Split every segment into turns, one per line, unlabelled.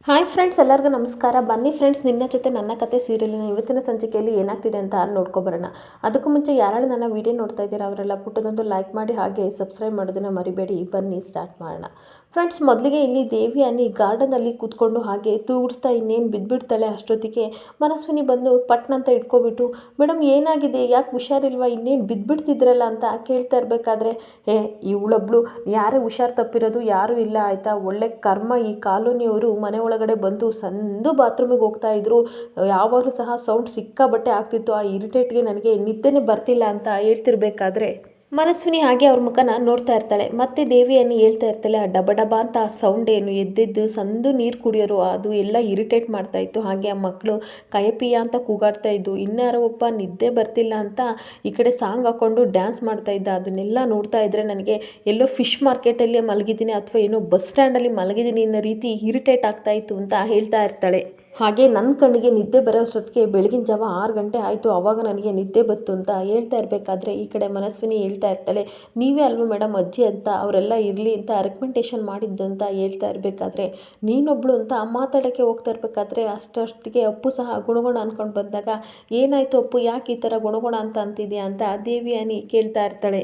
Hi friends, ಎಲ್ಲರಿಗೂ ನಮಸ್ಕಾರ. ಬನ್ನಿ ಫ್ರೆಂಡ್ಸ್, ನಿನ್ನ ಜೊತೆ ನನ್ನ ಕತೆ ಸೀರಿಯಲಿನ ಇವತ್ತಿನ ಸಂಚಿಕೆಯಲ್ಲಿ ಏನಾಗ್ತಿದೆ ಅಂತ ನೋಡ್ಕೊಬರೋಣ. ಅದಕ್ಕೂ ಮುಂಚೆ ಯಾರು ನನ್ನ ವಿಡಿಯೋ ನೋಡ್ತಾ ಇದ್ದೀರಾ ಅವರೆಲ್ಲ ಪುಟ್ಟದೊಂದು ಲೈಕ್ ಮಾಡಿ ಹಾಗೆ ಸಬ್ಸ್ಕ್ರೈಬ್ ಮಾಡೋದನ್ನು ಮರಿಬೇಡಿ. ಬನ್ನಿ ಸ್ಟಾರ್ಟ್ ಮಾಡೋಣ. ಫ್ರೆಂಡ್ಸ್, ಮೊದಲಿಗೆ ಇಲ್ಲಿ ದೇವಿ ಅನ್ನಿ ಗಾರ್ಡನಲ್ಲಿ ಕೂತ್ಕೊಂಡು ಹಾಗೆ ತೂಗುಡ್ತಾ ಇನ್ನೇನು ಬಿದ್ದುಬಿಡ್ತಾಳೆ. ಅಷ್ಟೊತ್ತಿಗೆ ಮನಸ್ವಿನಿ ಬಂದು ಪಟ್ನಂತ ಇಟ್ಕೊಬಿಟ್ಟು, ಮೇಡಮ್ ಏನಾಗಿದೆ, ಯಾಕೆ ಹುಷಾರಿಲ್ವಾ, ಇನ್ನೇನು ಬಿದ್ದುಬಿಡ್ತಿದ್ರಲ್ಲ ಅಂತ ಕೇಳ್ತಾ ಇರಬೇಕಾದ್ರೆ, ಇವಳೊಬ್ಳು ಯಾರೇ ಹುಷಾರು ತಪ್ಪಿರೋದು ಯಾರೂ ಇಲ್ಲ ಆಯಿತಾ, ಒಳ್ಳೆ ಕರ್ಮ ಈ ಕಾಲೋನಿಯವರು ಮನೆ ಒಳಗಡೆ ಬಂದು ಸಂದು ಬಾತ್ರೂಮಿಗೆ ಹೋಗ್ತಾ ಇದ್ರು. ಯಾವಾಗಲೂ ಸಹ ಸೌಂಡ್ ಸಿಕ್ಕಾಬಟ್ಟೆ ಆಗ್ತಿತ್ತು. ಆ ಇರಿಟೇಟ್ಗೆ ನನಗೆ ನಿದ್ದೆನೇ ಬರ್ತಿಲ್ಲ ಅಂತ ಹೇಳ್ತಿರ್ಬೇಕಾದ್ರೆ ಮನಸ್ವಿನಿ ಹಾಗೆ ಅವ್ರ ಮುಖನ ನೋಡ್ತಾ ಇರ್ತಾಳೆ. ಮತ್ತೆ ದೇವಿಯನ್ನು ಹೇಳ್ತಾ ಇರ್ತಾಳೆ, ಆ ಡಬ ಡಬ ಅಂತ ಆ ಸೌಂಡ್ ಏನು, ಎದ್ದೆದ್ದು ಸಂದು ನೀರು ಕುಡಿಯೋರು, ಅದು ಎಲ್ಲ ಇರಿಟೇಟ್ ಮಾಡ್ತಾ ಇತ್ತು. ಹಾಗೆ ಆ ಮಕ್ಕಳು ಕಯಪಿಯ ಅಂತ ಕೂಗಾಡ್ತಾ ಇದ್ದು, ಇನ್ಯಾರೋ ಒಬ್ಬ ನಿದ್ದೆ ಬರ್ತಿಲ್ಲ ಅಂತ ಈ ಕಡೆ ಸಾಂಗ್ ಹಾಕ್ಕೊಂಡು ಡ್ಯಾನ್ಸ್ ಮಾಡ್ತಾ ಇದ್ದ. ಅದನ್ನೆಲ್ಲ ನೋಡ್ತಾ ಇದ್ರೆ ನನಗೆ ಎಲ್ಲೋ ಫಿಶ್ ಮಾರ್ಕೆಟಲ್ಲಿ ಮಲಗಿದ್ದೀನಿ ಅಥವಾ ಏನೋ ಬಸ್ ಸ್ಟ್ಯಾಂಡಲ್ಲಿ ಮಲಗಿದ್ದೀನಿ ಅನ್ನೋ ರೀತಿ ಇರಿಟೇಟ್ ಆಗ್ತಾ ಇತ್ತು ಅಂತ ಹೇಳ್ತಾ ಇರ್ತಾಳೆ. ಹಾಗೆ ನನ್ನ ಕಣ್ಣಿಗೆ ನಿದ್ದೆ ಬರೋಷ್ಟೊತ್ತಿಗೆ ಬೆಳಗಿನ ಜಾವ 6 ಗಂಟೆ ಆಯಿತು. ಆವಾಗ ನನಗೆ ನಿದ್ದೆ ಬಂತು ಅಂತ ಹೇಳ್ತಾ ಇರಬೇಕಾದ್ರೆ ಈ ಕಡೆ ಮನಸ್ವಿನಿ ಹೇಳ್ತಾ ಇರ್ತಾಳೆ, ನೀವೇ ಅಲ್ವಾ ಮೇಡಮ್ ಅಜ್ಜಿ ಅಂತ ಅವರೆಲ್ಲ ಇರಲಿ ಅಂತ ರೆಕಮೆಂಡೇಷನ್ ಮಾಡಿದ್ದು ಅಂತ ಹೇಳ್ತಾ ಇರಬೇಕಾದ್ರೆ ನೀನೊಬ್ಳು ಅಂತ ಮಾತಾಡೋಕ್ಕೆ ಹೋಗ್ತಾ ಇರಬೇಕಾದ್ರೆ ಅಷ್ಟೊತ್ತಿಗೆ ಅಪ್ಪು ಸಹ ಗುಣಗುಣ ಅಂದ್ಕೊಂಡು ಬಂದಾಗ, ಏನಾಯಿತು ಅಪ್ಪು, ಯಾಕೆ ಈ ಥರ ಗುಣಗುಣ ಅಂತ ಅಂತಿದ್ಯಾ ಅಂತ ದೇವಿ ಅನಿ ಕೇಳ್ತಾ ಇರ್ತಾಳೆ.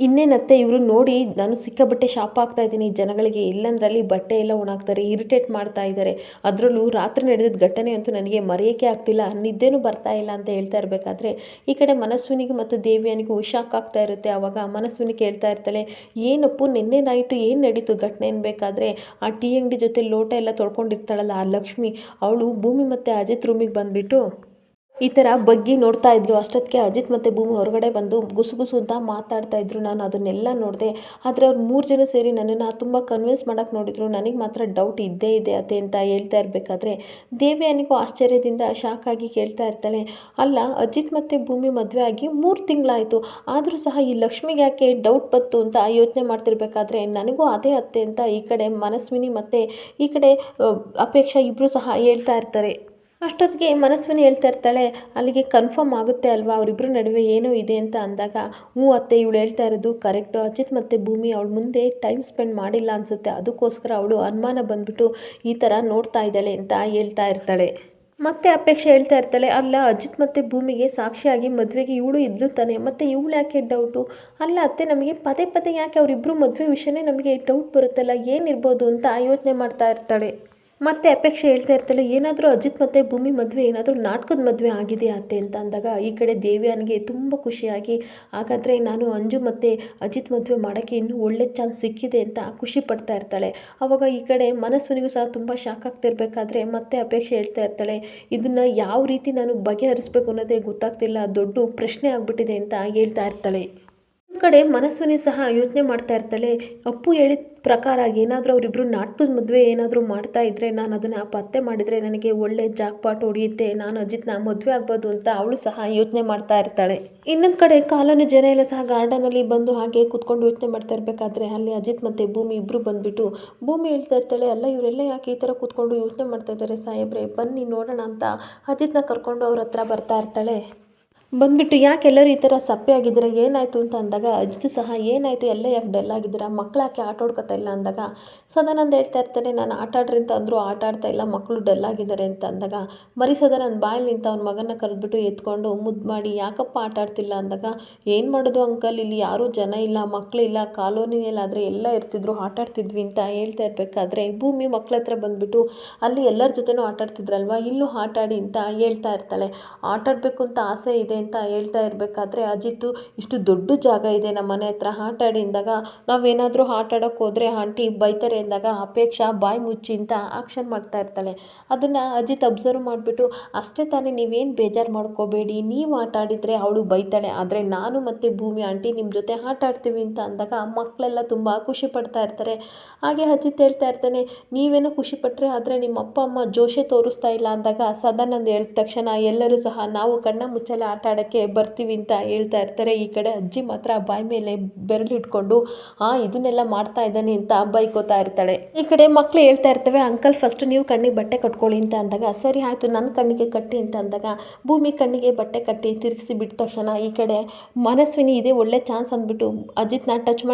ಇನ್ನೇನತ್ತೆ, ಇವರು ನೋಡಿ ನಾನು ಸಿಕ್ಕಾಬಟ್ಟೆ ಶಾಪ ಆಗ್ತಾ ಇದ್ದೀನಿ ಜನಗಳಿಗೆ, ಇಲ್ಲಂದ್ರಲ್ಲಿ ಬಟ್ಟೆ ಎಲ್ಲ ಒಣಾಕ್ತಾರೆ, ಇರಿಟೇಟ್ ಮಾಡ್ತಾ ಇದ್ದಾರೆ. ಅದರಲ್ಲೂ ರಾತ್ರಿ ನಡೆದಿದ್ದ ಘಟನೆ ಅಂತೂ ನನಗೆ ಮರೆಯೋಕ್ಕೆ ಆಗ್ತಿಲ್ಲ, ನಿದ್ದೆನೂ ಬರ್ತಾ ಇಲ್ಲ ಅಂತ ಹೇಳ್ತಾ ಇರಬೇಕಾದ್ರೆ ಈ ಕಡೆ ಮನಸ್ವಿನಿಗೆ ಮತ್ತು ದೇವಿಯನಿಗೂ ಶಾಕ್ ಆಗ್ತಾ ಇರುತ್ತೆ. ಆವಾಗ ಮನಸ್ವಿನಿ ಕೇಳ್ತಾ ಇರ್ತಾಳೆ, ಏನಪ್ಪು ನಿನ್ನೆ ನೈಟು ಏನು ನಡೀತು ಘಟನೆ ಅನ್ಬೇಕಾದ್ರೆ ಆ ಟೀ ಅಂಗಡಿ ಜೊತೆ ಲೋಟ ಎಲ್ಲ ತೊಳ್ಕೊಂಡಿರ್ತಾಳಲ್ಲ ಆ ಲಕ್ಷ್ಮಿ, ಅವಳು ಭೂಮಿ ಮತ್ತು ಅಜಿತ್ ರೂಮಿಗೆ ಬಂದುಬಿಟ್ಟು ಈ ಥರ ಬಗ್ಗಿ ನೋಡ್ತಾ ಇದ್ಲು. ಅಷ್ಟೊತ್ತಿಗೆ ಅಜಿತ್ ಮತ್ತು ಭೂಮಿ ಹೊರಗಡೆ ಬಂದು ಗುಸು ಅಂತ ಮಾತಾಡ್ತಾ ಇದ್ರು. ನಾನು ಅದನ್ನೆಲ್ಲ ನೋಡಿದೆ. ಆದರೆ ಅವ್ರು 3 ಜನ ಸೇರಿ ನನ್ನನ್ನು ತುಂಬ ಕನ್ವಿನ್ಸ್ ಮಾಡೋಕ್ಕೆ ನೋಡಿದ್ರು. ನನಗೆ ಮಾತ್ರ ಡೌಟ್ ಇದ್ದೇ ಇದೆ ಅತ್ತೆ ಅಂತ ಹೇಳ್ತಾ ಇರಬೇಕಾದ್ರೆ ದೇವಿಯನಿಗೂ ಆಶ್ಚರ್ಯದಿಂದ ಶಾಕ್ ಆಗಿ ಕೇಳ್ತಾ ಇರ್ತಾಳೆ, ಅಲ್ಲ ಅಜಿತ್ ಮತ್ತು ಭೂಮಿ ಮದುವೆ ಆಗಿ 3 ತಿಂಗಳಾಯಿತು, ಆದರೂ ಸಹ ಈ ಲಕ್ಷ್ಮಿಗೆ ಯಾಕೆ ಡೌಟ್ ಬಂತು ಅಂತ ಯೋಚನೆ ಮಾಡ್ತಿರ್ಬೇಕಾದ್ರೆ ನನಗೂ ಅದೇ ಅತ್ತೆ ಅಂತ ಈ ಕಡೆ ಮನಸ್ವಿನಿ ಮತ್ತು ಈ ಕಡೆ ಅಪೇಕ್ಷಾ ಇಬ್ಬರು ಸಹ ಹೇಳ್ತಾ ಇರ್ತಾರೆ. ಅಷ್ಟೊತ್ತಿಗೆ ಮನಸ್ವಿನಿ ಹೇಳ್ತಾ ಇರ್ತಾಳೆ, ಅಲ್ಲಿಗೆ ಕನ್ಫರ್ಮ್ ಆಗುತ್ತೆ ಅಲ್ವಾ ಅವರಿಬ್ಬರ ನಡುವೆ ಏನೋ ಇದೆ ಅಂತ ಅಂದಾಗ, ಹ್ಞೂ ಅತ್ತೆ, ಇವಳು ಹೇಳ್ತಾ ಇರೋದು ಕರೆಕ್ಟು, ಅಜಿತ್ ಮತ್ತು ಭೂಮಿ ಅವಳ ಮುಂದೆ ಟೈಮ್ ಸ್ಪೆಂಡ್ ಮಾಡಿಲ್ಲ ಅನಿಸುತ್ತೆ, ಅದಕ್ಕೋಸ್ಕರ ಅವಳು ಅನುಮಾನ ಬಂದುಬಿಟ್ಟು ಈ ಥರ ನೋಡ್ತಾ ಇದ್ದಾಳೆ ಅಂತ ಹೇಳ್ತಾ ಇರ್ತಾಳೆ. ಮತ್ತೆ ಅಪೇಕ್ಷೆ ಹೇಳ್ತಾ ಇರ್ತಾಳೆ, ಅಲ್ಲ ಅಜಿತ್ ಮತ್ತು ಭೂಮಿಗೆ ಸಾಕ್ಷಿಯಾಗಿ ಮದುವೆಗೆ ಇವಳು ಇದ್ಲು ತಾನೆ, ಮತ್ತು ಇವಳು ಯಾಕೆ ಡೌಟು, ಅಲ್ಲ ಅತ್ತೆ ನಮಗೆ ಪದೇ ಪದೇ ಯಾಕೆ ಅವರಿಬ್ಬರು ಮದುವೆ ವಿಷಯನೇ ನಮಗೆ ಡೌಟ್ ಬರುತ್ತಲ್ಲ, ಏನಿರ್ಬೋದು ಅಂತ ಯೋಚನೆ ಮಾಡ್ತಾ ಇರ್ತಾಳೆ. ಮತ್ತೆ ಅಪೇಕ್ಷೆ ಹೇಳ್ತಾ ಇರ್ತಾಳೆ, ಏನಾದರೂ ಅಜಿತ್ ಮತ್ತು ಭೂಮಿ ಮದುವೆ ಏನಾದರೂ ನಾಟಕದ ಮದುವೆ ಆಗಿದೆ ಅತ್ತೆ ಅಂತ ಅಂದಾಗ ಈ ಕಡೆ ದೇವ್ಯಾನಿಗೆ ತುಂಬ ಖುಷಿಯಾಗಿ, ಹಾಗಾದರೆ ನಾನು ಅಂಜು ಮತ್ತು ಅಜಿತ್ ಮದುವೆ ಮಾಡೋಕ್ಕೆ ಇನ್ನೂ ಒಳ್ಳೆ ಚಾನ್ಸ್ ಸಿಕ್ಕಿದೆ ಅಂತ ಖುಷಿ ಪಡ್ತಾ ಇರ್ತಾಳೆ. ಆವಾಗ ಈ ಕಡೆ ಮನಸ್ವಿನಿಗೂ ಸಹ ತುಂಬ ಶಾಕ್ ಆಗ್ತಿರ್ಬೇಕಾದ್ರೆ ಮತ್ತೆ ಅಪೇಕ್ಷೆ ಹೇಳ್ತಾ ಇರ್ತಾಳೆ, ಇದನ್ನು ಯಾವ ರೀತಿ ನಾನು ಬಗೆಹರಿಸ್ಬೇಕು ಅನ್ನೋದೇ ಗೊತ್ತಾಗ್ತಿಲ್ಲ, ದೊಡ್ಡ ಪ್ರಶ್ನೆ ಆಗಿಬಿಟ್ಟಿದೆ ಅಂತ ಹೇಳ್ತಾ ಇರ್ತಾಳೆ. ಒಂದು ಕಡೆ ಮನಸ್ವಿನಿ ಸಹ ಯೋಚನೆ ಮಾಡ್ತಾ ಇರ್ತಾಳೆ, ಅಪ್ಪು ಹೇಳಿದ ಪ್ರಕಾರ ಏನಾದರೂ ಅವರಿಬ್ಬರು ನಾಟಕದ ಮದುವೆ ಏನಾದರೂ ಮಾಡ್ತಾ ಇದ್ದರೆ ನಾನು ಅದನ್ನು ಪತ್ತೆ ಮಾಡಿದರೆ ನನಗೆ ಒಳ್ಳೆ ಜಾಕ್ಪಾಟ್ ಹೊಡೆಯುತ್ತೆ, ನಾನು ಅಜಿತ್ನ ಮದುವೆ ಆಗ್ಬೋದು ಅಂತ ಅವಳು ಸಹ ಯೋಚನೆ ಮಾಡ್ತಾ ಇರ್ತಾಳೆ. ಇನ್ನೊಂದು ಕಡೆ ಕಾಲೋನಿ ಜನ ಎಲ್ಲ ಸಹ ಗಾರ್ಡನಲ್ಲಿ ಬಂದು ಹಾಗೆ ಕೂತ್ಕೊಂಡು ಯೋಚನೆ ಮಾಡ್ತಾ ಇರಬೇಕಾದ್ರೆ ಅಲ್ಲಿ ಅಜಿತ್ ಮತ್ತು ಭೂಮಿ ಇಬ್ಬರು ಬಂದುಬಿಟ್ಟು ಭೂಮಿ ಹೇಳ್ತಾ ಇರ್ತಾಳೆ, ಅಲ್ಲ ಇವರೆಲ್ಲ ಯಾಕೆ ಈ ಥರ ಕೂತ್ಕೊಂಡು ಯೋಚನೆ ಮಾಡ್ತಾ ಇದ್ದಾರೆ ಸಾಹೇಬ್ರೆ, ಬನ್ನಿ ನೋಡೋಣ ಅಂತ ಅಜಿತ್ನ ಕರ್ಕೊಂಡು ಅವ್ರ ಹತ್ರ ಬರ್ತಾ ಇರ್ತಾಳೆ. ಬಂದುಬಿಟ್ಟು ಯಾಕೆ ಎಲ್ಲರೂ ಈ ಥರ ಸಪ್ಪೆ ಆಗಿದ್ದೀರಾ, ಏನಾಯಿತು ಅಂತ ಅಂದಾಗ ಅಜ್ಜು ಸಹ ಏನಾಯಿತು ಎಲ್ಲ ಯಾಕೆ ಡಲ್ ಆಗಿದ್ದೀರಾ, ಮಕ್ಕಳು ಯಾಕೆ ಆಟ ಆಡ್ಕೊತಾ ಇಲ್ಲ ಅಂದಾಗ ಸದಾನಂದ ಹೇಳ್ತಾ ಇರ್ತಾನೆ, ನಾನು ಆಟ ಆಡ್ರಿ ಅಂತ ಅಂದರು ಆಟ ಆಡ್ತಾ ಇಲ್ಲ, ಮಕ್ಕಳು ಡಲ್ ಆಗಿದ್ದಾರೆ ಅಂತ ಅಂದಾಗ ಮರಿ ಸದಾನಂದ ಬಾಯಲ್ಲಿ ನಿಂತ ಅವ್ನ ಮಗನ ಕರೆದ್ಬಿಟ್ಟು ಎತ್ಕೊಂಡು ಮುದ್ದು ಮಾಡಿ, ಯಾಕಪ್ಪ ಆಟ ಆಡ್ತಿಲ್ಲ ಅಂದಾಗ, ಏನು ಮಾಡೋದು ಅಂಕಲ್, ಇಲ್ಲಿ ಯಾರೂ ಜನ ಇಲ್ಲ, ಮಕ್ಕಳಿಲ್ಲ, ಕಾಲೋನಿಯಲ್ಲಾದರೆ ಎಲ್ಲ ಇರ್ತಿದ್ರು, ಆಟ ಆಡ್ತಿದ್ವಿ ಅಂತ ಹೇಳ್ತಾ ಇರಬೇಕಾದ್ರೆ ಭೂಮಿ ಮಕ್ಕಳ ಹತ್ರ ಬಂದುಬಿಟ್ಟು ಅಲ್ಲಿ ಎಲ್ಲರ ಜೊತೆನೂ ಆಟ ಆಡ್ತಿದ್ರಲ್ವ, ಇಲ್ಲೂ ಆಟ ಆಡಿ ಅಂತ ಹೇಳ್ತಾ ಇರ್ತಾಳೆ. ಆಟ ಆಡಬೇಕು ಅಂತ ಆಸೆ ಇದೆ ಅಂತ ಹೇಳ್ತಾ ಇರಬೇಕಾದ್ರೆ ಅಜಿತ್ತು, ಇಷ್ಟು ದೊಡ್ಡ ಜಾಗ ಇದೆ ನಮ್ಮ ಮನೆ ಹತ್ರ, ಆಟ ಆಡಿ ಅಂದಾಗ ನಾವೇನಾದರೂ ಆಟ ಆಡೋಕ್ಕೆ ಹೋದರೆ ಆಂಟಿ ಬೈತಾರೆ ಅಂದಾಗ ಅಪೇಕ್ಷಾ ಬಾಯಿ ಮುಚ್ಚಿ ಅಂತ ಆಕ್ಷನ್ ಮಾಡ್ತಾ ಇರ್ತಾಳೆ. ಅದನ್ನು ಅಜಿತ್ ಅಬ್ಸರ್ವ್ ಮಾಡಿಬಿಟ್ಟು, ಅಷ್ಟೇ ತಾನೇ, ನೀವೇನು ಬೇಜಾರು ಮಾಡ್ಕೋಬೇಡಿ, ನೀವು ಆಟ ಆಡಿದರೆ ಅವಳು ಬೈತಾಳೆ, ಆದರೆ ನಾನು ಮತ್ತು ಭೂಮಿ ಆಂಟಿ ನಿಮ್ಮ ಜೊತೆ ಆಟ ಆಡ್ತೀವಿ ಅಂತ ಅಂದಾಗ ಮಕ್ಕಳೆಲ್ಲ ತುಂಬ ಖುಷಿ ಪಡ್ತಾ ಇರ್ತಾರೆ. ಹಾಗೆ ಅಜಿತ್ ಹೇಳ್ತಾ ಇರ್ತಾನೆ, ನೀವೇನೋ ಖುಷಿ ಪಟ್ಟರೆ ಆದರೆ ನಿಮ್ಮ ಅಪ್ಪ ಅಮ್ಮ ಜೋಶೆ ತೋರಿಸ್ತಾ ಇಲ್ಲ ಅಂದಾಗ ಸದಾನಂದ ಹೇಳಿದ ತಕ್ಷಣ ಎಲ್ಲರೂ ಸಹ ನಾವು ಕಣ್ಣ ಮುಚ್ಚಲೆ ಆಟ ಆಡೋಕ್ಕೆ ಬರ್ತೀವಿ ಅಂತ ಹೇಳ್ತಾ ಇರ್ತಾರೆ. ಈ ಕಡೆ ಅಜ್ಜಿ ಮಾತ್ರ ಬಾಯಿ ಮೇಲೆ ಬೆರಳು ಇಟ್ಕೊಂಡು ಇದನ್ನೆಲ್ಲ ಮಾಡ್ತಾ ಇದ್ದಾನೆ ಅಂತ ಬೈಕೋತಾ ಇರ್ತಾರೆ. ಇರ್ತಾಳೆ. ಈ ಕಡೆ ಮಕ್ಕಳು ಹೇಳ್ತಾ ಇರ್ತವೆ, ಅಂಕಲ್ ಫಸ್ಟ್ ನೀವು ಕಣ್ಣಿಗೆ ಬಟ್ಟೆ ಕಟ್ಕೊಳ್ಳಿ ಅಂತ ಅಂದಾಗ, ಸರಿ ಆಯಿತು ನನ್ನ ಕಣ್ಣಿಗೆ ಕಟ್ಟಿ ಅಂತ ಅಂದಾಗ ಭೂಮಿ ಕಣ್ಣಿಗೆ ಬಟ್ಟೆ ಕಟ್ಟಿ ತಿರುಗಿಸಿ ಬಿಟ್ಟ ತಕ್ಷಣ ಈ ಕಡೆ ಮನಸ್ವಿನಿ ಇದೇ ಒಳ್ಳೆ ಚಾನ್ಸ್ ಅಂದ್ಬಿಟ್ಟು ಅಜಿತ್ನ ಟಚ್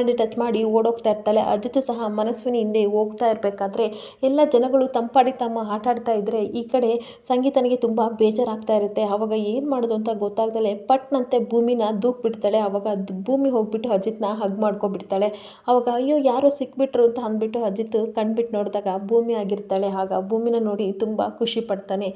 ಮಾಡಿ ಓಡೋಗ್ತಾ ಇರ್ತಾಳೆ. ಅಜಿತ್ ಸಹ ಮನಸ್ವಿನಿ ಹಿಂದೆ ಹೋಗ್ತಾ ಇರಬೇಕಾದ್ರೆ ಎಲ್ಲ ಜನಗಳು ತಂಪಾಡಿ ತಮ್ಮ ಆಟ ಆಡ್ತಾ ಇದ್ರೆ ಈ ಕಡೆ ಸಂಗೀತನಿಗೆ ತುಂಬ ಬೇಜಾರಾಗ್ತಾ ಇರುತ್ತೆ. ಅವಾಗ ಏನು ಮಾಡೋದು ಅಂತ ಗೊತ್ತಾಗ್ದಲೆ ಪಟ್ನಂತೆ ಭೂಮಿನ ದೂಕ್ ಬಿಡ್ತಾಳೆ. ಅವಾಗ ಭೂಮಿ ಹೋಗ್ಬಿಟ್ಟು ಅಜಿತ್ನ ಹಗ್ ಮಾಡ್ಕೊಬಿಡ್ತಾಳೆ. ಅವಾಗ ಅಯ್ಯೋ ಯಾರೋ ಸಿಕ್ಬಿಟ್ರು ಅಂತ ಅಂದ್ಬಿಟ್ಟು ಅಜಿತ್ ಕಣ್ಬಿಟ್ಟು ನೋಡಿದಾಗ ಭೂಮಿ ಆಗಿರ್ತಾಳೆ. ಆಗ ಭೂಮಿನ ನೋಡಿ ತುಂಬ ಖುಷಿ ಪಡ್ತಾನೆ.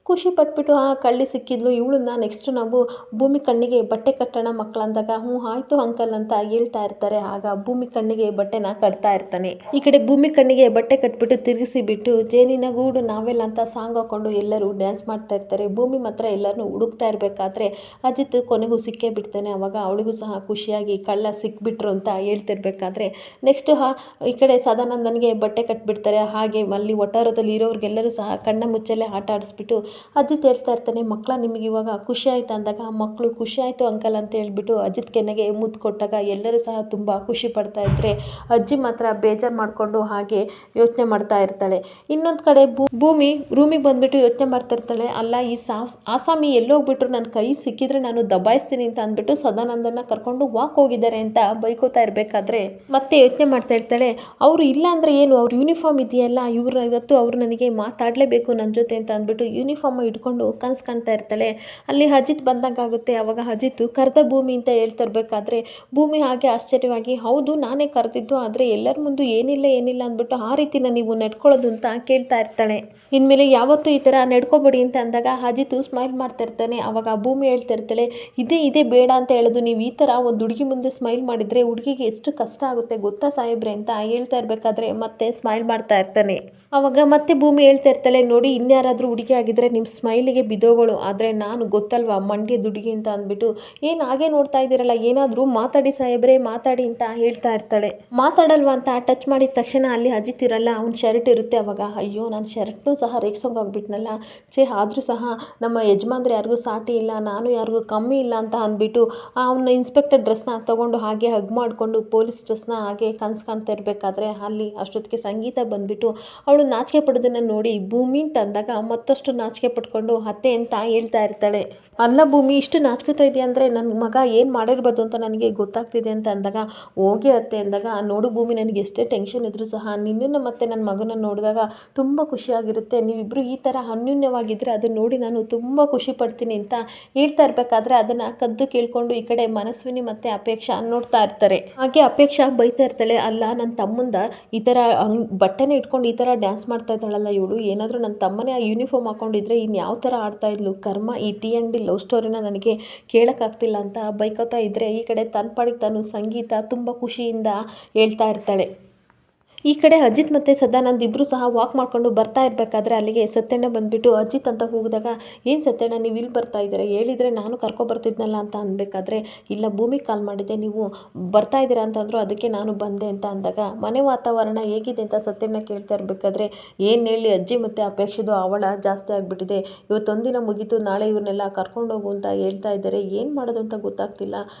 ಖುಷಿ ಪಟ್ಬಿಟ್ಟು ಆ ಕಳ್ಳಿ ಸಿಕ್ಕಿದ್ಲು, ಇವಳನ್ನ ನೆಕ್ಸ್ಟ್ ನಾವು ಭೂಮಿ ಕಣ್ಣಿಗೆ ಬಟ್ಟೆ ಕಟ್ಟೋಣ ಮಕ್ಕಳು ಅಂದಾಗ ಹ್ಞೂ ಆಯಿತು ಅಂಕಲ್ ಅಂತ ಹೇಳ್ತಾ ಇರ್ತಾರೆ. ಆಗ ಭೂಮಿ ಕಣ್ಣಿಗೆ ಬಟ್ಟೆನ ಕಟ್ತಾ ಇರ್ತಾನೆ. ಈ ಕಡೆ ಭೂಮಿ ಕಣ್ಣಿಗೆ ಬಟ್ಟೆ ಕಟ್ಬಿಟ್ಟು ತಿರುಗಿಸಿ ಬಿಟ್ಟು ಜೇನಿನ ಗೂಡು ನಾವೆಲ್ಲ ಅಂತ ಸಾಂಗ್ ಹಾಕೊಂಡು ಎಲ್ಲರೂ ಡ್ಯಾನ್ಸ್ ಮಾಡ್ತಾ ಇರ್ತಾರೆ. ಭೂಮಿ ಮಾತ್ರ ಎಲ್ಲರನ್ನೂ ಹುಡುಕ್ತಾ ಇರಬೇಕಾದ್ರೆ ಅಜಿತ್ ಕೊನೆಗೂ ಸಿಕ್ಕೇ ಬಿಡ್ತಾನೆ. ಅವಾಗ ಅವಳಿಗೂ ಸಹ ಖುಷಿಯಾಗಿ ಕಳ್ಳ ಸಿಕ್ಬಿಟ್ರು ಅಂತ ಹೇಳ್ತಿರ್ಬೇಕಾದ್ರೆ ನೆಕ್ಸ್ಟ್ ಈ ಕಡೆ ಸದಾನಂದನಿಗೆ ಬಟ್ಟೆ ಕಟ್ಬಿಡ್ತಾರೆ. ಹಾಗೆ ಅಲ್ಲಿ ಒಟ್ಟಾರದಲ್ಲಿ ಇರೋರಿಗೆಲ್ಲರೂ ಸಹ ಕಣ್ಣ ಮುಚ್ಚಲ್ಲೇ ಆಟ ಆಡಿಸ್ಬಿಟ್ಟು ಅಜಿತ್ ಹೇಳ್ತಾ ಇರ್ತಾನೆ, ಮಕ್ಕಳ ನಿಮಗೆ ಇವಾಗ ಖುಷಿ ಆಯ್ತು ಅಂದಾಗ ಮಕ್ಕಳು ಖುಷಿ ಆಯಿತು ಅಂಕಲ್ ಅಂತ ಹೇಳ್ಬಿಟ್ಟು ಅಜಿತ್ ಕೆನ್ನೆಗೆ ಮುದ್ದು ಕೊಟ್ಟಾಗ ಎಲ್ಲರೂ ಸಹ ತುಂಬ ಖುಷಿ ಪಡ್ತಾ ಇದ್ರೆ ಅಜ್ಜಿ ಮಾತ್ರ ಬೇಜಾರು ಮಾಡಿಕೊಂಡು ಹಾಗೆ ಯೋಚನೆ ಮಾಡ್ತಾ ಇರ್ತಾಳೆ. ಇನ್ನೊಂದು ಕಡೆ ಭೂಮಿ ರೂಮಿಗೆ ಬಂದುಬಿಟ್ಟು ಯೋಚನೆ ಮಾಡ್ತಾ ಇರ್ತಾಳೆ, ಅಲ್ಲ ಈ ಆಸಾಮಿ ಎಲ್ಲೋಗ್ಬಿಟ್ರು, ನನ್ನ ಕೈ ಸಿಕ್ಕಿದ್ರೆ ನಾನು ದಬಾಯಿಸ್ತೀನಿ ಅಂತ ಅಂದ್ಬಿಟ್ಟು ಸದಾನಂದನ ಕರ್ಕೊಂಡು ವಾಕ್ ಹೋಗಿದ್ದಾರೆ ಅಂತ ಬೈಕೋತಾ ಇರಬೇಕಾದ್ರೆ ಮತ್ತೆ ಯೋಚನೆ ಮಾಡ್ತಾ ಇರ್ತಾಳೆ, ಅವರು ಇಲ್ಲ ಅಂದರೆ ಏನು, ಅವ್ರ ಯೂನಿಫಾರ್ಮ್ ಇದೆಯಲ್ಲ, ಇವರು ಇವತ್ತು ಅವರು ನನಗೆ ಮಾತಾಡಲೇಬೇಕು ನನ್ನ ಜೊತೆ ಅಂತ ಅಂದ್ಬಿಟ್ಟು ಯೂನಿಫಾರ್ಮ್ ಇಟ್ಕೊಂಡು ಕನಸು ಕಾಣ್ತಾ ಇರ್ತಾಳೆ. ಅಲ್ಲಿ ಅಜಿತ್ ಬಂದಂಗಾಗುತ್ತೆ. ಅವಾಗ ಅಜಿತ್ ಕರೆದ ಭೂಮಿ ಅಂತ ಹೇಳ್ತಾ ಇರಬೇಕಾದ್ರೆ ಭೂಮಿ ಹಾಗೆ ಆಶ್ಚರ್ಯವಾಗಿ ಹೌದು ನಾನೇ ಕರೆದಿದ್ದು, ಆದರೆ ಎಲ್ಲರ ಮುಂದೆ ಏನಿಲ್ಲ ಅಂದ್ಬಿಟ್ಟು ಆ ರೀತಿನ ನೀವು ನಡ್ಕೊಳ್ಳೋದು ಅಂತ ಕೇಳ್ತಾ ಇರ್ತಾಳೆ. ಇನ್ಮೇಲೆ ಯಾವತ್ತೂ ಈ ಥರ ನಡ್ಕೊಬೇಡಿ ಅಂತ ಅಂದಾಗ ಅಜಿತ್ ಸ್ಮೈಲ್ ಮಾಡ್ತಾ ಇರ್ತಾನೆ. ಅವಾಗ ಭೂಮಿ ಹೇಳ್ತಾ ಇರ್ತಾಳೆ, ಇದೇ ಬೇಡ ಅಂತ ಹೇಳೋದು, ನೀವು ಈ ಥರ ಒಂದು ಹುಡುಗಿ ಮುಂದೆ ಸ್ಮೈಲ್ ಮಾಡಿದರೆ ಹುಡುಗಿಗೆ ಎಷ್ಟು ಕಷ್ಟ ಆಗುತ್ತೆ ಗೊತ್ತಾ ಸಾಹೇಬ್ರೆ ಅಂತ ಹೇಳ್ತಾ ಇರಬೇಕಾದ್ರೆ ಮತ್ತೆ ಸ್ಮೈಲ್ ಮಾಡ್ತಾ ಇರ್ತಾನೆ. ಅವಾಗ ಮತ್ತೆ ಭೂಮಿ ಹೇಳ್ತಾ ಇರ್ತಾಳೆ, ನೋಡಿ ಇನ್ಯಾರಾದರೂ ಹುಡುಗಿ ಆಗಿದ್ರೆ ನಿಮ್ಮ ಸ್ಮೈಲಿಗೆ ಬಿದೋಗಳು, ಆದರೆ ನಾನು ಗೊತ್ತಲ್ವಾ ಮಂಡ್ಯದ ಹುಡುಗಿ ಅಂತ ಅಂದ್ಬಿಟ್ಟು ಏನು ಹಾಗೆ ನೋಡ್ತಾ ಇದ್ದೀರಲ್ಲ, ಏನಾದರೂ ಮಾತಾಡಿ ಸಾಹೇಬ್ರೆ ಮಾತಾಡಿ ಅಂತ ಹೇಳ್ತಾ ಇರ್ತಾಳೆ. ಮಾತಾಡಲ್ವಾ ಅಂತ ಟಚ್ ಮಾಡಿದ ತಕ್ಷಣ ಅಲ್ಲಿ ಅಜಿತ್ ಇರಲ್ಲ, ಅವ್ನ ಶರ್ಟ್ ಇರುತ್ತೆ. ಅವಾಗ ಅಯ್ಯೋ ನಾನು ಶರ್ಟ್ನೂ ಸಹ ರೇಗ್ಸೋಂಗಾಗ್ಬಿಟ್ನಲ್ಲ, ಆದರೂ ಸಹ ನಮ್ಮ ಯಜಮಾನ್ರು ಯಾರಿಗೂ ಸಾಟಿ ಇಲ್ಲ, ನಾನು ಯಾರಿಗೂ ಕಮ್ಮಿ ಇಲ್ಲ ಅಂತ ಅಂದ್ಬಿಟ್ಟು ಅವನ ಇನ್ಸ್ಪೆಕ್ಟರ್ ಡ್ರೆಸ್ನ ತೊಗೊಂಡು ಹಾಗೆ ಹಗ್ ಮಾಡಿಕೊಂಡು ಪೊಲೀಸ್ ಡ್ರೆಸ್ನ ಹಾಗೆ ಕನ್ಸು ಕಾಣ್ತಾ ಇರಬೇಕಾದ್ರೆ ಅಲ್ಲಿ ಅಷ್ಟೊತ್ತಿಗೆ ಸಂಗೀತ ಬಂದುಬಿಟ್ಟು ಅವಳು ನಾಚಿಕೆ ಪಡೋದನ್ನು ನೋಡಿ ಭೂಮಿ ಅಂತ ಅಂದಾಗ ಮತ್ತಷ್ಟು ನಾಚಿಕೆ ಪಟ್ಕೊಂಡು ಅತ್ತೆ ಅಂತ ಹೇಳ್ತಾ ಇರ್ತಾಳೆ. ಅಲ್ಲ ಭೂಮಿ ಇಷ್ಟು ನಾಚ್ಕೋತಾ ಇದೆಯಾ ಅಂದರೆ ನನ್ನ ಮಗ ಏನು ಮಾಡಿರ್ಬೋದು ಅಂತ ನನಗೆ ಗೊತ್ತಾಗ್ತಿದೆ ಅಂತ ಅಂದಾಗ ಹೋಗಿ ಅತ್ತೆ ಅಂದಾಗ, ನೋಡು ಭೂಮಿ ನನಗೆ ಎಷ್ಟೇ ಟೆನ್ಷನ್ ಇದ್ದರೂ ಸಹ ನಿನ್ನನ್ನು ಮತ್ತೆ ನನ್ನ ಮಗನ ನೋಡಿದಾಗ ತುಂಬ ಖುಷಿಯಾಗಿರುತ್ತೆ, ನೀವಿಬ್ಬರು ಈ ಥರ ಅನ್ಯೂನ್ಯವಾಗಿದ್ದರೆ ಅದನ್ನು ನೋಡಿ ನಾನು ತುಂಬ ಖುಷಿ ಪಡ್ತೀನಿ ಅಂತ ಹೇಳ್ತಾ ಇರಬೇಕಾದ್ರೆ ಅದನ್ನು ಕದ್ದು ಕೇಳಿಕೊಂಡು ಈ ಕಡೆ ಮನಸ್ವಿನಿ ಮತ್ತು ಅಪೇಕ್ಷಾ ನೋಡ್ತಾ ಇರ್ತಾರೆ. ಹಾಗೆ ಅಪೇಕ್ಷಾ ಬೈತಾ ಇರ್ತಾಳೆ, ಅಲ್ಲ ನನ್ನ ತಮ್ಮಂದ ಈ ಥರ ಬಟ್ಟೆನೇ ಇಟ್ಕೊಂಡು ಈ ಥರ ಡ್ಯಾನ್ಸ್ ಮಾಡ್ತಾ ಇದ್ದಾಳಲ್ಲ ಇವಳು, ಏನಾದರೂ ನನ್ನ ತಮ್ಮನೇ ಆ ಯೂನಿಫಾರ್ಮ್ ಹಾಕೊಂಡಿದ್ರೆ ಇನ್ನು ಯಾವ ಥರ ಆಡ್ತಾ ಇದ್ಲು, ಕರ್ಮ ಈ ಟೀ ಅಂಗಡಿ ಲವ್ ಸ್ಟೋರಿನ ನನಗೆ ಕೇಳೋಕ್ಕಾಗ್ತಿಲ್ಲ ಅಂತ ಬೈಕೋತಾ ಇದ್ದರೆ ಈ ಕಡೆ ತನ್ನ ಪಾಡಿಗೆ ತಾನು ಸಂಗೀತ ತುಂಬ ಖುಷಿಯಿಂದ ಹೇಳ್ತಾ ಇರ್ತಾಳೆ. ಈ ಕಡೆ ಅಜಿತ್ ಮತ್ತು ಸದಾನಂದ್ ಇಬ್ಬರು ಸಹ ವಾಕ್ ಮಾಡ್ಕೊಂಡು ಬರ್ತಾ ಇರಬೇಕಾದ್ರೆ ಅಲ್ಲಿಗೆ ಸತ್ಯಣ್ಣ ಬಂದುಬಿಟ್ಟು ಅಜಿತ್ ಅಂತ ಹೋಗಿದಾಗ, ಏನು ಸತ್ಯಣ್ಣ ನೀವು ಇಲ್ಲಿ ಬರ್ತಾ ಇದ್ದೀರಾ, ಹೇಳಿದರೆ ನಾನು ಕರ್ಕೊಬರ್ತಿದ್ನಲ್ಲ ಅಂತ ಅನ್ಬೇಕಾದ್ರೆ ಇಲ್ಲ ಭೂಮಿ ಕಾಲ್ ಮಾಡಿದ್ದೆ, ನೀವು ಬರ್ತಾ ಇದ್ದೀರಾ ಅಂತಂದ್ರು ಅದಕ್ಕೆ ನಾನು ಬಂದೆ ಅಂತ ಅಂದಾಗ ಮನೆ ವಾತಾವರಣ ಹೇಗಿದೆ ಅಂತ ಸತ್ಯಣ್ಣ ಕೇಳ್ತಾ ಇರಬೇಕಾದ್ರೆ ಏನು ಹೇಳಿ ಅಜ್ಜಿ ಮತ್ತು ಅಪೇಕ್ಷೆದು ಅವಳ ಜಾಸ್ತಿ ಆಗಿಬಿಟ್ಟಿದೆ, ಇವತ್ತೊಂದಿನ ಮುಗೀತು ನಾಳೆ ಇವ್ರನ್ನೆಲ್ಲ ಕರ್ಕೊಂಡೋಗು ಅಂತ ಹೇಳ್ತಾ ಇದ್ದಾರೆ, ಏನು ಮಾಡೋದು ಅಂತ ಗೊತ್ತಾಗ್ತಿಲ್ಲ,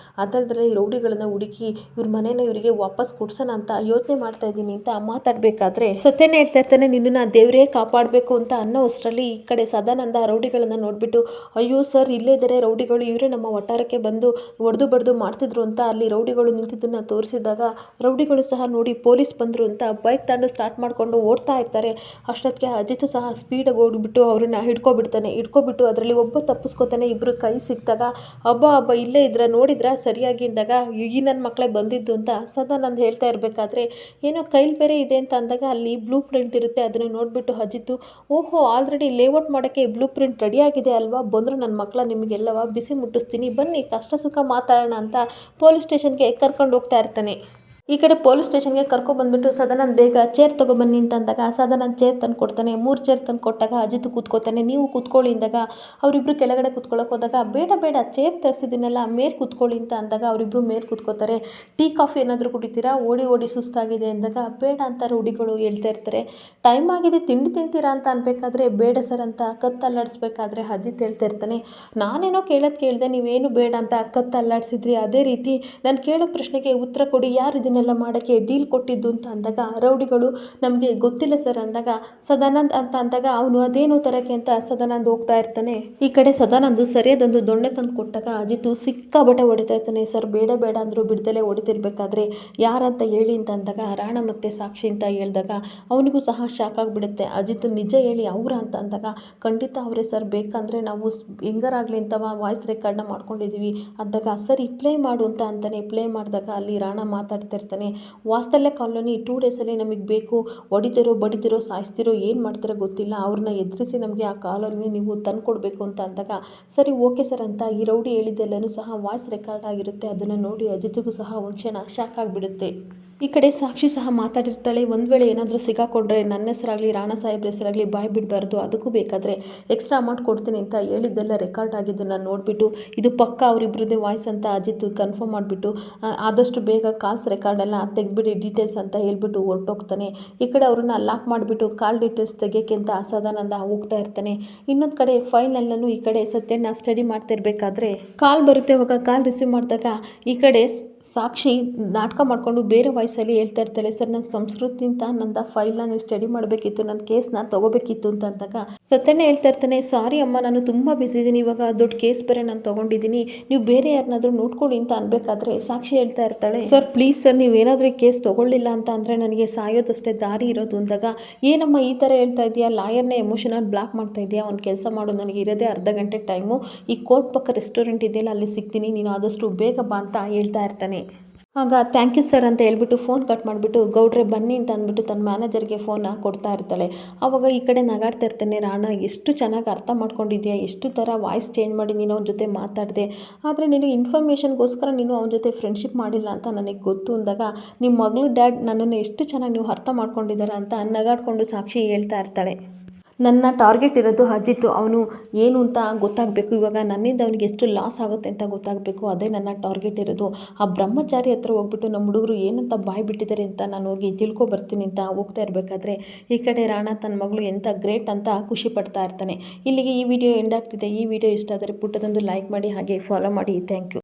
ಅದಲ್ಲದೆ ರೌಡಿಗಳನ್ನು ಹುಡುಕಿ ಇವ್ರ ಮನೇನ ಇವರಿಗೆ ವಾಪಸ್ ಕೊಡ್ಸೋಣ ಅಂತ ಯೋಚನೆ ಮಾಡ್ತಾ ಇದ್ದೀನಿ ಅಂತ ಮಾತಾಡಬೇಕಾದ್ರೆ ಸತ್ಯನೇ ಹೇಳ್ತಾ ಇರ್ತಾನೆ, ನಿನ್ನನ್ನು ದೇವರೇ ಕಾಪಾಡಬೇಕು ಅಂತ ಅನ್ನೋ ಅಷ್ಟರಲ್ಲಿ ಈ ಕಡೆ ಸದಾನಂದ ರೌಡಿಗಳನ್ನು ನೋಡಿಬಿಟ್ಟು ಅಯ್ಯೋ ಸರ್ ಇಲ್ಲೇ ಇದ್ದಾರೆ ರೌಡಿಗಳು, ಇವರೇ ನಮ್ಮ ವಠಾರಕ್ಕೆ ಬಂದು ಒಡೆದು ಬಡ್ದು ಮಾಡ್ತಿದ್ರು ಅಂತ ಅಲ್ಲಿ ರೌಡಿಗಳು ನಿಂತಿದ್ದನ್ನು ತೋರಿಸಿದಾಗ ರೌಡಿಗಳು ಸಹ ನೋಡಿ ಪೊಲೀಸ್ ಬಂದರು ಅಂತ ಬೈಕ್ ತಗೊಂಡು ಸ್ಟಾರ್ಟ್ ಮಾಡಿಕೊಂಡು ಓಡ್ತಾ ಇರ್ತಾರೆ. ಅಷ್ಟೊತ್ತಿಗೆ ಅಜಿತ್ ಸಹ ಸ್ಪೀಡಾಗಿ ಓಡಿಬಿಟ್ಟು ಅವ್ರನ್ನ ಹಿಡ್ಕೊಬಿಟ್ಟು ಅದರಲ್ಲಿ ಒಬ್ಬ ತಪ್ಪಿಸ್ಕೊತಾನೆ. ಇಬ್ಬರು ಕೈ ಸಿಕ್ಕಿದಾಗ ಹಬ್ಬ ಇಲ್ಲೇ ಇದ್ರ ನೋಡಿದ್ರ ಸರಿಯಾಗಿ ಅಂದಾಗ ಈ ನನ್ನ ಮಕ್ಕಳೇ ಬಂದಿದ್ದು ಅಂತ ಸದಾನಂದ್ ಹೇಳ್ತಾ ಇರಬೇಕಾದ್ರೆ ಏನೋ ಕೈಲಿ ಬೇರೆ ಇದೆ ಅಂತ ಅಂದಾಗ ಅಲ್ಲಿ ಬ್ಲೂ ಪ್ರಿಂಟ್ ಇರುತ್ತೆ, ಅದನ್ನು ನೋಡಿಬಿಟ್ಟು ಅಜಿತ್ತು ಓಹೋ ಆಲ್ರೆಡಿ ಲೇಔಟ್ ಮಾಡೋಕ್ಕೆ ಬ್ಲೂ ಪ್ರಿಂಟ್ ರೆಡಿ ಆಗಿದೆ ಅಲ್ವಾ, ಬಂದರು ನನ್ನ ಮಕ್ಕಳ ನಿಮಗೆಲ್ಲವ ಬಿಸಿ ಮುಟ್ಟಿಸ್ತೀನಿ ಬನ್ನಿ ಕಷ್ಟ ಸುಖ ಮಾತಾಡೋಣ ಅಂತ ಪೊಲೀಸ್ ಸ್ಟೇಷನ್ಗೆ ಕರ್ಕೊಂಡು ಹೋಗ್ತಾ ಇರ್ತಾನೆ. ಈ ಕಡೆ ಪೊಲೀಸ್ ಸ್ಟೇಷನ್ಗೆ ಕರ್ಕೊಬಂದ್ಬಿಟ್ಟು ಸದಾನಂದ್ ಬೇಗ ಚೇರ್ ತೊಗೊಬನ್ನಿ ಅಂತ ಅಂದಾಗ ಸದಾನಂದ್ ಚೇರ್ ತಂದು ಕೊಡ್ತಾನೆ. 3 ಚೇರ್ ತಂದು ಕೊಟ್ಟಾಗ ಅಜಿತ್ ಕೂತ್ಕೋತಾನೆ. ನೀವು ಕೂತ್ಕೊಳ್ಳಿ ಅಂದಾಗ ಅವರಿಬ್ಬರು ಕೆಳಗಡೆ ಕೂತ್ಕೊಳ್ಳೋಕೆ ಹೋದಾಗ ಬೇಡ ಚೇರ್ ತರಿಸಿದ್ದೀನಲ್ಲ ಮೇಲೆ ಕೂತ್ಕೊಳ್ಳಿ ಅಂತ ಅಂದಾಗ ಅವರಿಬ್ಬರು ಮೇಲೆ ಕೂತ್ಕೋತಾರೆ. ಟೀ ಕಾಫಿ ಏನಾದರೂ ಕುಡಿತೀರಾ, ಓಡಿ ಸುಸ್ತಾಗಿದೆ ಅಂದಾಗ ಬೇಡ ಅಂತ ರೂಢಿಗಳು ಹೇಳ್ತಾ ಇರ್ತಾರೆ. ಟೈಮ್ ಆಗಿದೆ ತಿಂಡಿ ತಿಂತೀರಾ ಅಂತ ಅನ್ಬೇಕಾದ್ರೆ ಬೇಡ ಸರ್ ಅಂತ ಕತ್ತಲ್ಲಾಡಿಸ್ಬೇಕಾದ್ರೆ ಅಜಿತ್ ಹೇಳ್ತಾ ಇರ್ತಾನೆ, ನಾನೇನೋ ಕೇಳಿದೆ ನೀವೇನು ಬೇಡ ಅಂತ ಕತ್ತಲ್ಲಾಡಿಸಿದ್ರಿ, ಅದೇ ರೀತಿ ನಾನು ಕೇಳೋ ಪ್ರಶ್ನೆಗೆ ಉತ್ತರ ಕೊಡಿ, ಯಾರು ಇದನ್ನು ಅದನ್ನೆಲ್ಲ ಮಾಡೋಕ್ಕೆ ಡೀಲ್ ಕೊಟ್ಟಿದ್ದು ಅಂತ ಅಂದಾಗ ರೌಡಿಗಳು ನಮಗೆ ಗೊತ್ತಿಲ್ಲ ಸರ್ ಅಂದಾಗ ಸದಾನಂದ್ ಅಂತ ಅಂದಾಗ ಅವನು ಅದೇನು ತರಕ್ಕೆ ಅಂತ ಸದಾನಂದ್ ಹೋಗ್ತಾ ಇರ್ತಾನೆ. ಈ ಕಡೆ ಸದಾನಂದ್ ಸರಿಯಾದೊಂದು ದೊಣ್ಣೆ ತಂದು ಕೊಟ್ಟಾಗ ಅಜಿತು ಸಿಕ್ಕಾಬಟ್ಟೆ ಹೊಡಿತಾ ಇರ್ತಾನೆ. ಸರ್ ಬೇಡ ಬೇಡ ಅಂದರೂ ಬಿಡ್ದಲೇ ಹೊಡಿತಿರ್ಬೇಕಾದ್ರೆ ಯಾರಂತ ಹೇಳಿ ಅಂತ ಅಂದಾಗ ರಾಣ ಮತ್ತು ಸಾಕ್ಷಿ ಅಂತ ಹೇಳಿದಾಗ ಅವನಿಗೂ ಸಹ ಶಾಕ್ ಆಗಿಬಿಡುತ್ತೆ. ಅಜಿತ್ ನಿಜ ಹೇಳಿ ಅವರ ಅಂತ ಅಂದಾಗ ಖಂಡಿತ ಅವರೇ ಸರ್, ಬೇಕಂದರೆ ನಾವು ಹೆಂಗಾರಾಗಲಿ ಅಂತ ವಾಯ್ಸ್ ರೆಕಾರ್ಡ್ನ ಮಾಡ್ಕೊಂಡಿದ್ದೀವಿ ಅಂದಾಗ ಸರಿ ಪ್ಲೇ ಮಾಡು ಅಂತ ಅಂತಾನೆ. ಪ್ಲೇ ಮಾಡಿದಾಗ ಅಲ್ಲಿ ರಾಣ ಮಾತಾಡ್ತಾ ಇರ್ತಾನೆ. ವಾಸ್ತಲ್ಯ ಕಾಲೋನಿ 2 ಡೇಸಲ್ಲಿ ನಮಗೆ ಬೇಕು, ಹೊಡಿತಿರೋ ಬಡಿತಿರೋ ಸಾಯಿಸ್ತಿರೋ ಏನು ಮಾಡ್ತಿರೋ ಗೊತ್ತಿಲ್ಲ, ಅವ್ರನ್ನ ಎದುರಿಸಿ ನಮಗೆ ಆ ಕಾಲೋನಿ ನೀವು ತಂದುಕೊಡ್ಬೇಕು ಅಂತ ಅಂದಾಗ ಸರಿ ಓಕೆ ಸರ್ ಅಂತ ಈ ರೌಡಿ ಹೇಳಿದ್ದೆಲ್ಲನೂ ಸಹ ವಾಯ್ಸ್ ರೆಕಾರ್ಡ್ ಆಗಿರುತ್ತೆ. ಅದನ್ನು ನೋಡಿ ಅಜಿತ್ಗೂ ಸಹ ಒಂದು ಕ್ಷಣ ಶಾಕ್ ಆಗಿಬಿಡುತ್ತೆ. ಈ ಕಡೆ ಸಾಕ್ಷಿ ಸಹ ಮಾತಾಡಿರ್ತಾಳೆ. ಒಂದು ವೇಳೆ ಏನಾದರೂ ಸಿಗಾಕೊಂಡ್ರೆ ನನ್ನ ಹೆಸರಾಗಲಿ ರಾಣಾ ಸಾಹೇಬ್ರ ಹೆಸರಾಗಲಿ ಬಾಯ್ ಬಿಡಬಾರ್ದು, ಅದಕ್ಕೂ ಬೇಕಾದರೆ ಎಕ್ಸ್ಟ್ರಾ ಅಮೌಂಟ್ ಕೊಡ್ತೀನಿ ಅಂತ ಹೇಳಿದ್ದೆಲ್ಲ ರೆಕಾರ್ಡ್ ಆಗಿದ್ದನ್ನು ನೋಡಿಬಿಟ್ಟು ಇದು ಪಕ್ಕ ಅವರಿಬ್ಬರದೇ ವಾಯ್ಸ್ ಅಂತ ಅಜಿತ್ ಕನ್ಫರ್ಮ್ ಮಾಡಿಬಿಟ್ಟು ಆದಷ್ಟು ಬೇಗ ಕಾಲ್ಸ್ ರೆಕಾರ್ಡೆಲ್ಲ ತೆಗೆದ್ಬಿಡಿ ಡೀಟೇಲ್ಸ್ ಅಂತ ಹೇಳ್ಬಿಟ್ಟು ಹೊರಟೋಗ್ತಾನೆ. ಈ ಕಡೆ ಅವ್ರನ್ನ ಲಾಕ್ ಮಾಡಿಬಿಟ್ಟು ಕಾಲ್ ಡೀಟೇಲ್ಸ್ ತೆಗಿಯೋಕ್ಕೆ ಅಂತ ಸದಾನಂದ ಹೋಗ್ತಾ ಇರ್ತಾನೆ. ಇನ್ನೊಂದು ಕಡೆ ಫೈಲ್ನೆಲ್ಲನೂ ಈ ಕಡೆ ಸತ್ಯನ ಸ್ಟಡಿ ಮಾಡ್ತಿರ್ಬೇಕಾದ್ರೆ ಕಾಲ್ ಬರುತ್ತೆ. ಅವಾಗ ಕಾಲ್ ರಿಸೀವ್ ಮಾಡಿದಾಗ ಈ ಕಡೆ ಸಾಕ್ಷಿ ನಾಟಕ ಮಾಡಿಕೊಂಡು ಬೇರೆ ವಾಯ್ಸಲ್ಲಿ ಹೇಳ್ತಾ ಇರ್ತಾಳೆ. ಸರ್, ನನ್ನ ಸಂಸ್ಕೃತಿಂತ ನನ್ನ ಫೈಲ್ನ ನೀವು ಸ್ಟಡಿ ಮಾಡಬೇಕಿತ್ತು, ನನ್ನ ಕೇಸ್ನ ತೊಗೋಬೇಕಿತ್ತು ಅಂತ ಅಂದಾಗ ಸತ್ಯನೇ ಹೇಳ್ತಾ ಇರ್ತಾನೆ. ಸಾರಿ ಅಮ್ಮ, ನಾನು ತುಂಬ ಬಿಸಿ ಇದ್ದೀನಿ, ಇವಾಗ ದೊಡ್ಡ ಕೇಸ್ ಬೇರೆ ನಾನು ತೊಗೊಂಡಿದ್ದೀನಿ, ನೀವು ಬೇರೆ ಯಾರನ್ನಾದರೂ ನೋಡ್ಕೊಳ್ಳಿ ಅಂತ ಅನ್ಬೇಕಾದ್ರೆ ಸಾಕ್ಷಿ ಹೇಳ್ತಾ ಇರ್ತಾಳೆ. ಸರ್ ಪ್ಲೀಸ್ ಸರ್, ನೀವೇನಾದರೂ ಕೇಸ್ ತೊಗೊಳ್ಳಿಲ್ಲ ಅಂತ ಅಂದರೆ ನನಗೆ ಸಾಯೋದಷ್ಟೇ ದಾರಿ ಇರೋದು ಅಂದಾಗ ಏನಮ್ಮ ಈ ಥರ ಹೇಳ್ತಾ ಇದೆಯಾ, ಲಾಯರ್ನೇ ಎಮೋಷನಲ್ ಬ್ಲಾಕ್ ಮಾಡ್ತಾ ಇದೆಯಾ, ಒಂದು ಕೆಲಸ ಮಾಡು, ನನಗೆ ಇರೋದೇ ಅರ್ಧ ಗಂಟೆ ಟೈಮು, ಈ ಕೋರ್ಟ್ ಪಕ್ಕ ರೆಸ್ಟೋರೆಂಟ್ ಇದೆಯಲ್ಲ ಅಲ್ಲಿ ಸಿಗ್ತೀನಿ, ನೀನು ಆದಷ್ಟು ಬೇಗ ಬಾ ಅಂತ ಹೇಳ್ತಾ ಇರ್ತಾನೆ. ಆಗ ಥ್ಯಾಂಕ್ ಯು ಸರ್ ಅಂತ ಹೇಳ್ಬಿಟ್ಟು ಫೋನ್ ಕಟ್ ಮಾಡಿಬಿಟ್ಟು ಗೌಡ್ರೆ ಬನ್ನಿ ಅಂತ ಅಂದ್ಬಿಟ್ಟು ತನ್ನ ಮ್ಯಾನೇಜರ್ಗೆ ಫೋನ್ನ ಕೊಡ್ತಾ ಇರ್ತಾಳೆ. ಆವಾಗ ಈ ಕಡೆ ನಗಾಡ್ತಾ ಇರ್ತಾನೆ. ರಾಣ, ಎಷ್ಟು ಚೆನ್ನಾಗಿ ಅರ್ಥ ಮಾಡ್ಕೊಂಡಿದ್ಯಾ, ಎಷ್ಟು ಥರ ವಾಯ್ಸ್ ಚೇಂಜ್ ಮಾಡಿ ನೀನು ಅವನ ಜೊತೆ ಮಾತಾಡಿದೆ, ಆದರೆ ನೀನು ಇನ್ಫಾರ್ಮೇಷನ್ಗೋಸ್ಕರ ನೀನು ಅವನ ಜೊತೆ ಫ್ರೆಂಡ್ಶಿಪ್ ಮಾಡಿಲ್ಲ ಅಂತ ನನಗೆ ಗೊತ್ತು ಅಂದಾಗ ನಿಮ್ಮ ಮಗಳು ಡ್ಯಾಡ್ ನನ್ನನ್ನು ಎಷ್ಟು ಚೆನ್ನಾಗಿ ನೀವು ಅರ್ಥ ಮಾಡ್ಕೊಂಡಿದ್ದಾರೆ ಅಂತ ನಗಾಡ್ಕೊಂಡು ಸಾಕ್ಷಿ ಹೇಳ್ತಾ ಇರ್ತಾಳೆ. ನನ್ನ ಟಾರ್ಗೆಟ್ ಇರೋದು ಅಜಿತ್, ಅವನು ಏನು ಅಂತ ಗೊತ್ತಾಗಬೇಕು, ಇವಾಗ ನನ್ನಿಂದ ಅವನಿಗೆ ಎಷ್ಟು ಲಾಸ್ ಆಗುತ್ತೆ ಅಂತ ಗೊತ್ತಾಗಬೇಕು, ಅದೇ ನನ್ನ ಟಾರ್ಗೆಟ್ ಇರೋದು. ಆ ಬ್ರಹ್ಮಚಾರಿ ಹತ್ರ ಹೋಗ್ಬಿಟ್ಟು ನಮ್ಮ ಹುಡುಗರು ಏನಂತ ಬಾಯ್ ಬಿಟ್ಟಿದ್ದಾರೆ ಅಂತ ನಾನು ಹೋಗಿ ತಿಳ್ಕೊಬರ್ತೀನಿ ಅಂತ ಹೋಗ್ತಾ ಇರಬೇಕಾದ್ರೆ ಈ ಕಡೆ ರಾಣ ತನ್ನ ಮಗಳು ಎಂಥ ಗ್ರೇಟ್ ಅಂತ ಖುಷಿ ಪಡ್ತಾ ಇರ್ತಾನೆ. ಇಲ್ಲಿಗೆ ಈ ವಿಡಿಯೋ ಎಂಡ್ ಆಗ್ತಿದೆ. ಈ ವಿಡಿಯೋ ಇಷ್ಟ ಆದರೆ ಪುಟ್ಟದೊಂದು ಲೈಕ್ ಮಾಡಿ, ಹಾಗೆ ಫಾಲೋ ಮಾಡಿ. Thank you.